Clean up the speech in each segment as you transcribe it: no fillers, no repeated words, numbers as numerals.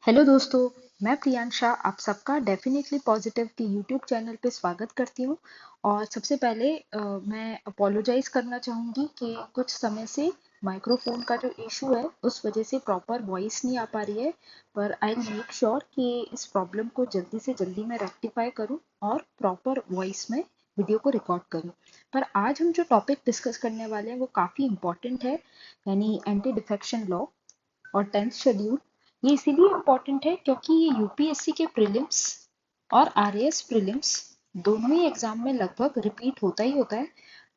Hello दोस्तों। मैं प्रियांशा आप सबका डेफिनेटली पॉजिटिव के यूट्यूब चैनल पे स्वागत करती हूँ। और सबसे पहले मैं अपोलोजाइज करना चाहूँगी कि कुछ समय से माइक्रोफोन का जो इशू है उस वजह से प्रॉपर वॉइस नहीं आ पा रही है। पर आई मेक श्योर कि इस प्रॉब्लम को जल्दी से जल्दी मैं रेक्टिफाई करूँ और प्रॉपर वॉइस में वीडियो को रिकॉर्ड करूँ। पर आज हम जो टॉपिक डिस्कस करने वाले हैं वो काफ़ी इम्पोर्टेंट है, यानी एंटी डिफेक्शन लॉ और 10th शेड्यूल। ये इसीलिए इम्पोर्टेंट है क्योंकि ये यूपीएससी के प्रीलिम्स और आरएएस प्रीलिम्स दोनों ही एग्जाम में लगभग रिपीट होता ही होता है।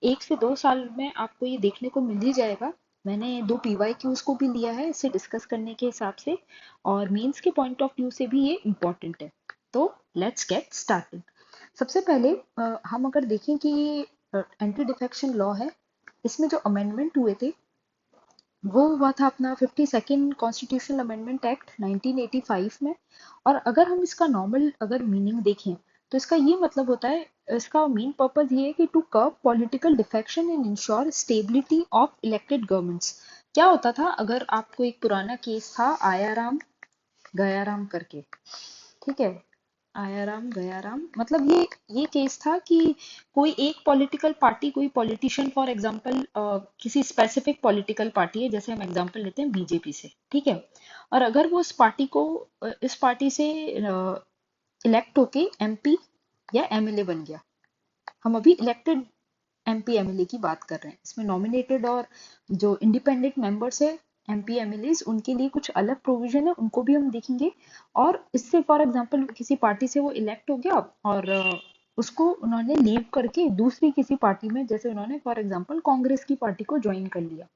1 से 2 साल में आपको ये देखने को मिल ही जाएगा। मैंने 2 PYQs को भी लिया है इसे डिस्कस करने के हिसाब से, और मेंस के पॉइंट ऑफ व्यू से भी ये इम्पोर्टेंट है। तो लेट्स गेट स्टार्टेड। सबसे पहले हम अगर देखें कि ये एंटी डिफेक्शन लॉ है, इसमें जो अमेंडमेंट हुए थे वो हुआ था अपना 52nd कॉन्स्टिट्यूशनल अमेंडमेंट एक्ट 1985 में। और अगर हम इसका नॉर्मल अगर मीनिंग देखें तो इसका ये मतलब होता है, इसका मेन पर्पस ये है कि to curb political defection and ensure stability of elected governments. क्या होता था, अगर आपको एक पुराना केस था आयाराम गयाराम करके, ठीक है, आया राम गया राम, मतलब ये केस था कि कोई एक पॉलिटिकल पार्टी, कोई पॉलिटिशियन फॉर एग्जांपल किसी स्पेसिफिक पॉलिटिकल पार्टी है, जैसे हम एग्जांपल लेते हैं बीजेपी से, ठीक है। और अगर वो इस पार्टी से इलेक्ट होके एमपी या एमएलए बन गया। हम अभी इलेक्टेड एमपी एमएलए की बात कर रहे हैं, इसमें नॉमिनेटेड और जो इंडिपेंडेंट मेंबर्स है एमपी एमएलएज, उनके लिए कुछ अलग प्रोविजन है, उनको भी हम देखेंगे। और इससे फॉर एग्जांपल किसी पार्टी से वो इलेक्ट हो गया और उसको उन्होंने लीव करके दूसरी किसी पार्टी में, जैसे उन्होंने फॉर एग्जांपल कांग्रेस की पार्टी को ज्वाइन कर लिया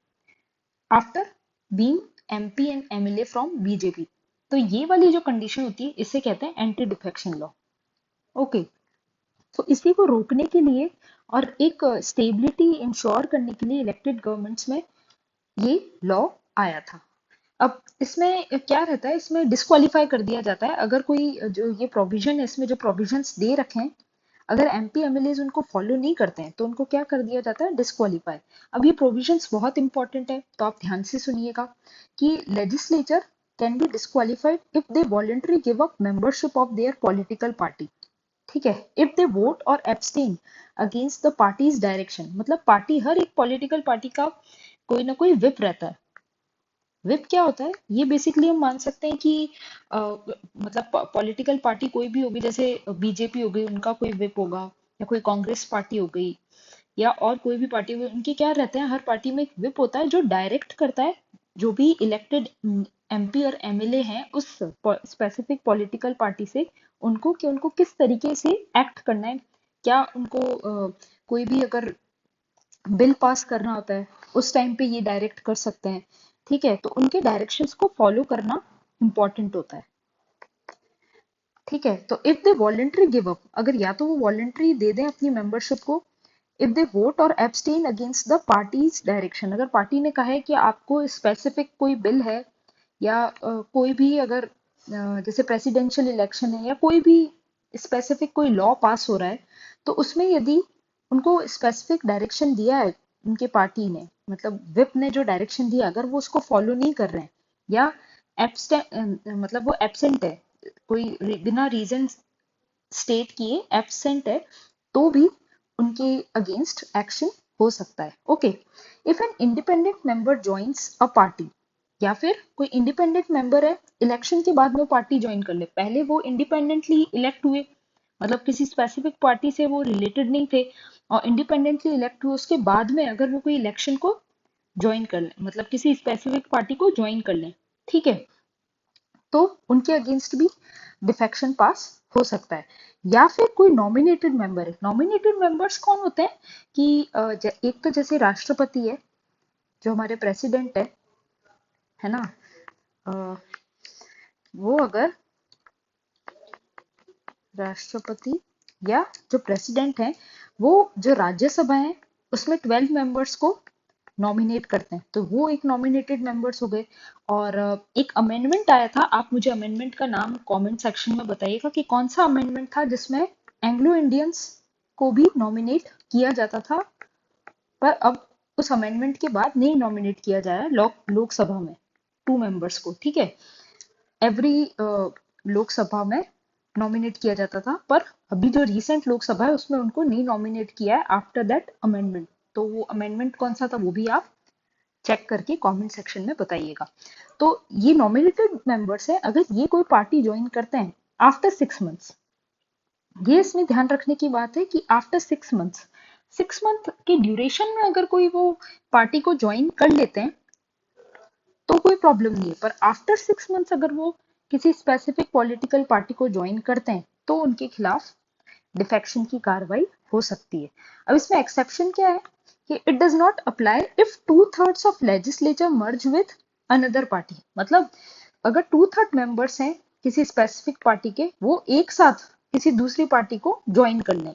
after being MP and MLA from BJP. तो ये वाली जो कंडीशन होती है इसे कहते हैं एंटी डिफेक्शन लॉ। ओके, तो इसी को रोकने के लिए और एक स्टेबिलिटी इंश्योर करने के लिए इलेक्टेड गवर्नमेंट्स में ये लॉ आया था। अब इसमें क्या रहता है, इसमें डिस्क्वालीफाई कर दिया जाता है अगर कोई जो ये प्रोविजन है, इसमें जो प्रोविजंस दे रखे हैं, अगर एमपी एमएलए उनको फॉलो नहीं करते हैं तो उनको क्या कर दिया जाता है, डिस्क्वालीफाई। अब ये प्रोविजंस बहुत इंपॉर्टेंट है, तो आप ध्यान से सुनिएगा कि legislature can be disqualified if they voluntary give up membership of their political party, ठीक है, इफ दे वोट और abstain against the parties direction. मतलब पार्टी, हर एक पॉलिटिकल पार्टी का कोई ना कोई विप रहता है। विप क्या होता है, ये बेसिकली हम मान सकते हैं कि मतलब पॉलिटिकल पार्टी कोई भी होगी, जैसे बीजेपी हो गई उनका कोई विप होगा, या कोई कांग्रेस पार्टी हो गई, या और कोई भी पार्टी हुई, उनके क्या रहते हैं, हर पार्टी में एक विप होता है जो डायरेक्ट करता है जो भी इलेक्टेड एमपी और एमएलए हैं उस स्पेसिफिक पॉलिटिकल पार्टी से, उनको कि उनको किस तरीके से एक्ट करना है। क्या उनको कोई भी अगर बिल पास करना होता है उस टाइम पे ये डायरेक्ट कर सकते हैं, ठीक है। तो उनके डायरेक्शंस को फॉलो करना इंपॉर्टेंट होता है, ठीक है। तो if they voluntary give up, अगर या तो वो वॉलंटरी दे दें अपनी मेंबरशिप को, इफ दे वोट और abstain against the parties direction, अगर पार्टी ने कहा है कि आपको स्पेसिफिक कोई बिल है, या कोई भी अगर जैसे प्रेसिडेंशियल इलेक्शन है, या कोई भी स्पेसिफिक कोई लॉ पास हो रहा है, तो उसमें यदि उनको स्पेसिफिक डायरेक्शन दिया है उनके पार्टी ने, मतलब विप ने जो डायरेक्शन दिया, अगर वो उसको फॉलो नहीं कर रहे हैं, या मतलब वो एब्सेंट है, कोई बिना रीजन स्टेट किए एब्सेंट है, तो भी उनके अगेंस्ट एक्शन हो सकता है। Okay, if an independent member joins a party, या फिर कोई इंडिपेंडेंट मेंबर है, इलेक्शन के बाद में पार्टी ज्वाइन कर ले, पहले वो इंडिपेंडेंटली इलेक्ट हुए, मतलब किसी स्पेसिफिक पार्टी से वो रिलेटेड नहीं थे, और इंडिपेंडेंटली इलेक्ट हुए, उसके बाद में अगर वो कोई इलेक्शन को ज्वाइन कर लें, मतलब किसी स्पेसिफिक पार्टी को ज्वाइन कर लें, ठीक है, तो उनके अगेंस्ट भी डिफेक्शन पास हो सकता है। या फिर कोई नॉमिनेटेड मेंबर है, नॉमिनेटेड मेंबर्स कौन होते हैं कि एक तो जैसे राष्ट्रपति है, जो हमारे प्रेसिडेंट है ना, अ, वो अगर राष्ट्रपति या जो प्रेसिडेंट है, वो जो राज्यसभा है उसमें 12 मेंबर्स को नॉमिनेट करते हैं, तो वो एक नॉमिनेटेड मेंबर्स हो गए। और एक अमेंडमेंट आया था, आप मुझे अमेंडमेंट का नाम कमेंट सेक्शन में बताइएगा कि कौन सा अमेंडमेंट था जिसमें एंग्लो इंडियंस को भी नॉमिनेट किया जाता था, पर अब उस अमेंडमेंट के बाद नहीं नॉमिनेट किया जा रहा है लोकसभा में 2 मेंबर्स को, ठीक है। एवरी लोकसभा में नॉमिनेट किया जाता था, पर अभी जो रिसेंट लोकसभा है उसमें उनको नहीं नॉमिनेट किया है आफ्टर दैट अमेंडमेंट। तो वो अमेंडमेंट कौन सा था वो भी आप चेक करके कमेंट सेक्शन में बताइएगा। तो ये नॉमिनेटेड मेंबर्स है, अगर ये कोई पार्टी ज्वाइन करते हैं आफ्टर 6 मंथ्स, ये इसमें ध्यान रखने की बात है कि आफ्टर 6 मंथ्स, 6 मंथ के ड्यूरेशन में अगर कोई वो पार्टी को ज्वाइन कर लेते हैं तो कोई प्रॉब्लम नहीं है, पर आफ्टर 6 मंथ्स अगर वो किसी स्पेसिफिक पॉलिटिकल पार्टी को ज्वाइन करते हैं तो उनके खिलाफ डिफेक्शन की कार्रवाई हो सकती है। अब इसमें एक्सेप्शन क्या है कि it does not apply if 2/3 of legislature merge with another party. मतलब अगर 2/3 मेंबर्स हैं किसी स्पेसिफिक पार्टी के, वो एक साथ किसी दूसरी पार्टी को ज्वाइन कर लें।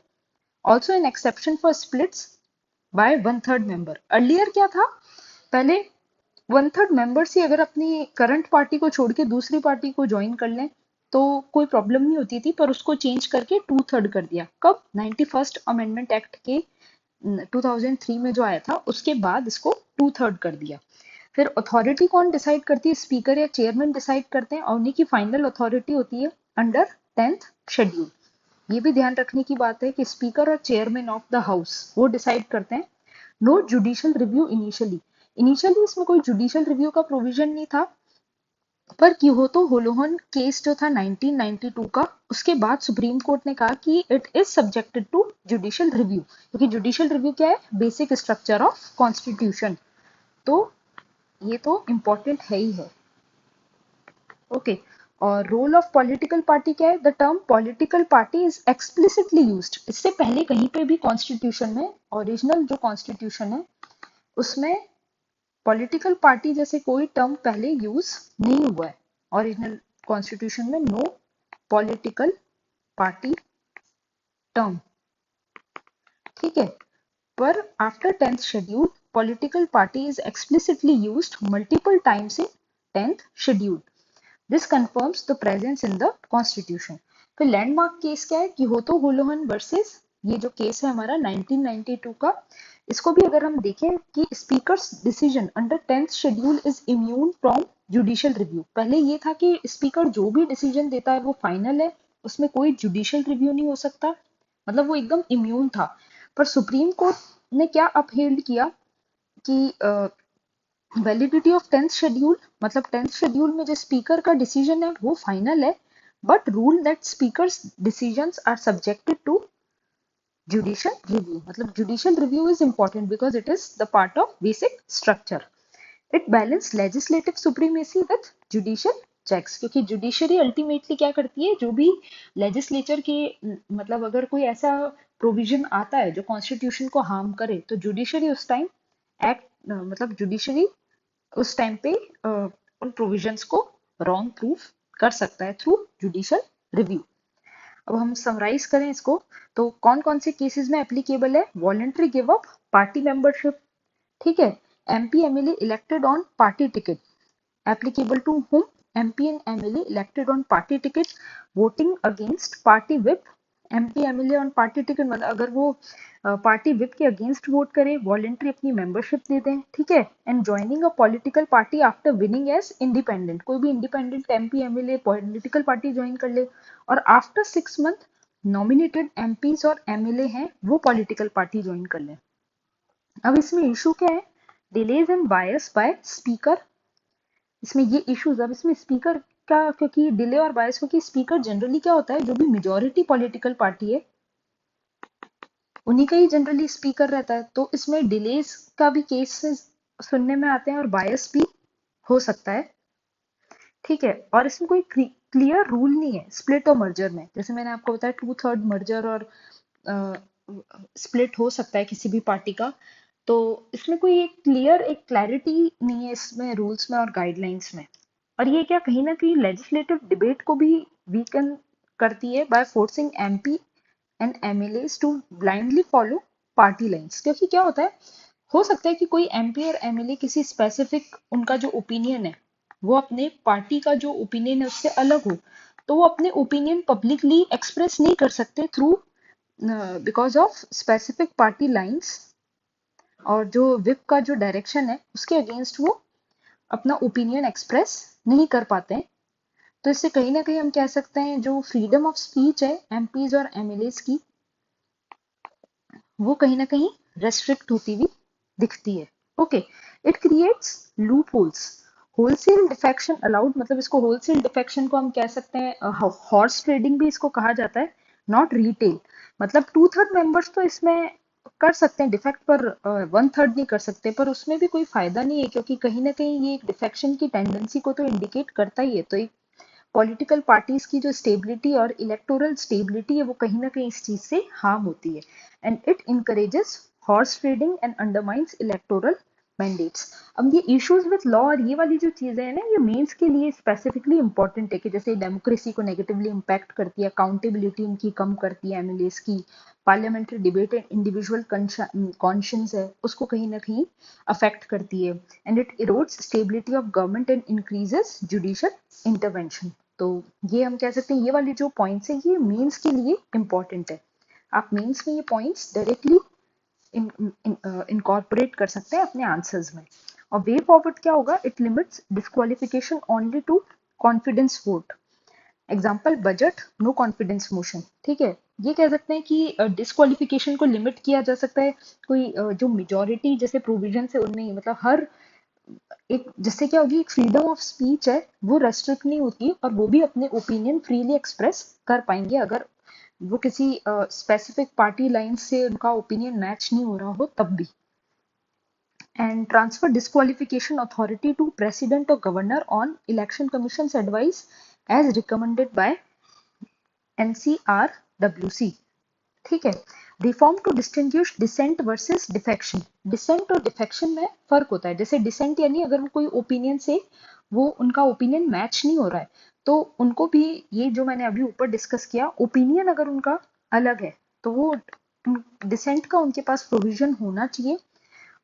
Also an exception for splits by 1/3 member. Earlier क्या था, पहले 1/3 मेंबर्स ही अगर अपनी करंट पार्टी को छोड़ के दूसरी पार्टी को ज्वाइन कर लें तो कोई प्रॉब्लम नहीं होती थी, पर उसको चेंज करके 2/3 कर दिया। कब? 91st अमेंडमेंट एक्ट के 2003 में जो आया था उसके बाद इसको 2/3 कर दिया। फिर अथॉरिटी कौन डिसाइड करती है? स्पीकर या चेयरमैन डिसाइड करते हैं, और उन्हीं की फाइनल अथॉरिटी होती है अंडर 10th शेड्यूल। ये भी ध्यान रखने की बात है कि स्पीकर और चेयरमैन ऑफ द हाउस वो डिसाइड करते हैं। No judicial review initially. Initially इसमें कोई जुडिशियल रिव्यू का प्रोविजन नहीं था, पर क्योतो होलोहन केस जो था 1992 का, उसके बाद सुप्रीम कोर्ट ने कहा कि it is subjected to judicial review, क्योंकि जुडिशियल रिव्यू क्या है? Basic structure of constitution. तो ये तो इम्पोर्टेंट है ही है। ओके। और रोल ऑफ पॉलिटिकल पार्टी क्या है? The term political party is explicitly used. इससे पहले कहीं पे भी कॉन्स्टिट्यूशन में, ओरिजिनल जो कॉन्स्टिट्यूशन है उसमें पॉलिटिकल पार्टी जैसे कोई टर्म पहले यूज नहीं हुआ है। ओरिजिनल कॉन्स्टिट्यूशन में नो पॉलिटिकल पार्टी टर्म, ठीक है। पर after 10th schedule political party is explicitly used multiple times in 10th schedule. This confirms the presence in the constitution. फिर लैंडमार्क केस क्या है? क्योतो होलोहन वर्सेस, ये जो case है हमारा 1992 का, इसको भी अगर हम देखें कि speakers decision under 10th schedule is immune from judicial review. पहले ये था कि स्पीकर जो भी डिसीजन देता है वो फाइनल है, उसमें कोई जुडिशियल रिव्यू नहीं हो सकता, मतलब वो एकदम इम्यून था। पर सुप्रीम कोर्ट ने क्या अपहेल्ड किया कि वैलिडिटी ऑफ 10th शेड्यूल, मतलब 10th शेड्यूल में जो स्पीकर का डिसीजन है वो फाइनल है, but rule that speakers decisions are subjected to judicial review। मतलब judicial review is important because it is the part of basic structure। it balance legislative supremacy with judicial checks, क्योंकि judiciary ultimately क्या करती है? जो भी legislature के मतलब अगर कोई ऐसा प्रोविजन आता है जो कॉन्स्टिट्यूशन को हार्म करे तो जुडिशरी उस टाइम एक्ट, मतलब जुडिशरी उस टाइम पे उन प्रोविजंस को रॉन्ग प्रूफ कर सकता है थ्रू जुडिशियल रिव्यू। अब हम समराइज करें इसको, तो कौन कौन से केसेस में एप्लीकेबल है? Voluntary give up party membership, ठीक है। MP MLA elected on party ticket, applicable to whom? MP and MLA elected on party ticket voting against party whip। MP MLA on party ticket मतलब अगर वो party whip के against vote करे, voluntary अपनी membership दे दें, ठीक है। And joining a political party after winning as independent, कोई भी independent MP MLA political party join कर ले, और आफ्टर 6 मंथ नॉमिनेटेड MPs और MLA हैं वो पॉलिटिकल पार्टी ज्वाइन कर लें। अब इसमें इशू क्या है? Delays and bias by speaker. इसमें ये इश्यूज, अब इसमें स्पीकर का क्योंकि डिले और बायस, क्योंकि स्पीकर जनरली क्या होता है, जो भी मेजोरिटी पॉलिटिकल पार्टी है उन्हीं का ही जनरली स्पीकर रहता है, तो इसमें डिलेज का भी केसेस सुनने में आते हैं और बायस भी हो सकता है, ठीक है। और इसमें कोई क्लियर रूल नहीं है स्प्लिट और मर्जर में। जैसे मैंने आपको बताया 2/3 मर्जर और स्प्लिट हो सकता है किसी भी पार्टी का, तो इसमें कोई एक क्लियर एक क्लैरिटी नहीं है इसमें रूल्स में और गाइडलाइंस में। और ये क्या कहीं ना कहीं लेजिस्लेटिव डिबेट को भी वीकन करती है by forcing MP and MLAs to blindly follow party lines. क्योंकि क्या होता है, हो सकता है कि कोई एमपी और एमएलए किसी स्पेसिफिक उनका जो ओपिनियन है वो अपने पार्टी का जो ओपिनियन है उससे अलग हो, तो वो अपने ओपिनियन पब्लिकली एक्सप्रेस नहीं कर सकते through because of specific party lines, और जो विप का जो डायरेक्शन है उसके अगेंस्ट वो अपना ओपिनियन एक्सप्रेस नहीं कर पाते हैं। तो इससे कहीं ना कहीं हम कह सकते हैं जो फ्रीडम ऑफ स्पीच है एमपीज और एमएलएस की, वो कहीं ना कहीं रेस्ट्रिक्ट होती हुई दिखती है। Okay, it creates loop holes. Wholesale defection allowed, मतलब इसको होलसेल डिफेक्शन को हम कह सकते हैं, हॉर्स ट्रेडिंग भी इसको कहा जाता है, नॉट रिटेल। मतलब 2/3 मेंबर्स तो इसमें कर सकते हैं डिफेक्ट, पर 1/3 नहीं कर सकते, पर उसमें भी कोई फायदा नहीं है क्योंकि कहीं ना कहीं ये एक डिफेक्शन की टेंडेंसी को तो इंडिकेट करता ही है। तो एक पॉलिटिकल पार्टीज की जो स्टेबिलिटी और इलेक्टोरल स्टेबिलिटी है वो कहीं ना कहीं इस चीज से हार्म होती है, and it encourages horse trading and undermines electoral mandates. अब ये इश्यूज विद लॉ और ये वाली जो चीजें हैं ना, ये मेंस के लिए स्पेसिफिकली इंपॉर्टेंट है कि जैसे डेमोक्रेसी को नेगेटिवली इम्पैक्ट करती है, अकाउंटेबिलिटी उनकी कम करती है एमएलएस की, parliamentary debate and individual conscience है उसको कहीं ना कहीं अफेक्ट करती है, and it erodes stability of government and increases judicial intervention. तो ये हम कह सकते हैं ये वाली जो पॉइंट्स है ये मेंस के लिए इंपॉर्टेंट है। आप मेंस में ये पॉइंट्स डायरेक्टली इनकॉर्पोरेट कर सकते हैं अपने आंसर्स में। और वे फॉरवर्ड क्या होगा, it limits disqualification only to confidence vote. Example budget no confidence motion, ठीक है। ये कह सकते हैं कि डिस्क्वालिफिकेशन को लिमिट किया जा सकता है कोई जो मेजोरिटी जैसे प्रोविजन है उनमें ही, मतलब हर एक, जिससे क्या होगी, एक फ्रीडम ऑफ स्पीच है वो रेस्ट्रिक्ट नहीं होती और वो भी अपने ओपिनियन फ्रीली एक्सप्रेस कर पाएंगे अगर वो किसी स्पेसिफिक पार्टी लाइन से उनका ओपिनियन मैच नहीं हो रहा हो तब भी। And transfer disqualification authority to president और governor on election commission advice as recommended by NCRWC, ठीक है। Reform to distinguish dissent versus defection. Dissent और डिफेक्शन में फर्क होता है। जैसे डिसेंट यानी अगर वो कोई ओपिनियन से वो उनका ओपिनियन मैच नहीं हो रहा है तो उनको भी, ये जो मैंने अभी ऊपर डिस्कस किया, ओपिनियन अगर उनका अलग है तो वो डिसेंट का उनके पास प्रोविजन होना चाहिए।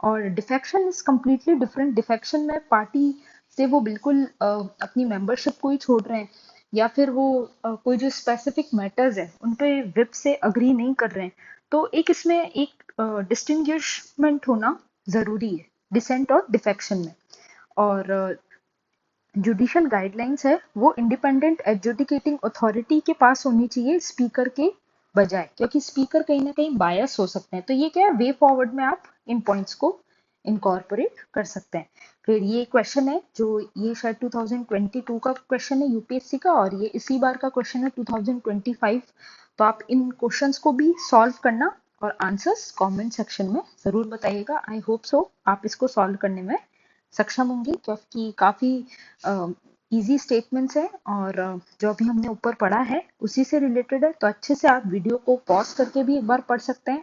और defection is completely different. Defection में पार्टी से वो बिल्कुल अपनी मेंबरशिप को ही छोड़ रहे हैं, या फिर वो कोई जो स्पेसिफिक मैटर्स है उन पे विप से अग्री नहीं कर रहे हैं। तो एक इसमें एक डिस्टिंग्विशमेंट होना जरूरी है डिसेंट और डिफेक्शन में। और जुडिशियल गाइडलाइंस है वो इंडिपेंडेंट एडजुडिकेटिंग अथॉरिटी के पास होनी चाहिए स्पीकर के बजाय, क्योंकि स्पीकर कहीं ना कहीं बायस हो सकते हैं। तो ये क्या है, वे फॉरवर्ड में आप इन पॉइंट्स को इनकॉर्पोरेट कर सकते हैं। फिर ये क्वेश्चन है जो, ये शायद 2022 का क्वेश्चन है यूपीएससी का, और ये इसी बार का क्वेश्चन है 2025। तो आप इन क्वेश्चंस को भी सॉल्व करना और आंसर्स कमेंट सेक्शन में जरूर बताइएगा। आई होप सो आप इसको सॉल्व करने में सक्षम होंगी, क्योंकि काफी इजी स्टेटमेंट्स हैं और जो अभी हमने ऊपर पढ़ा है उसी से रिलेटेड है। तो अच्छे से आप वीडियो को पॉज करके भी एक बार पढ़ सकते हैं।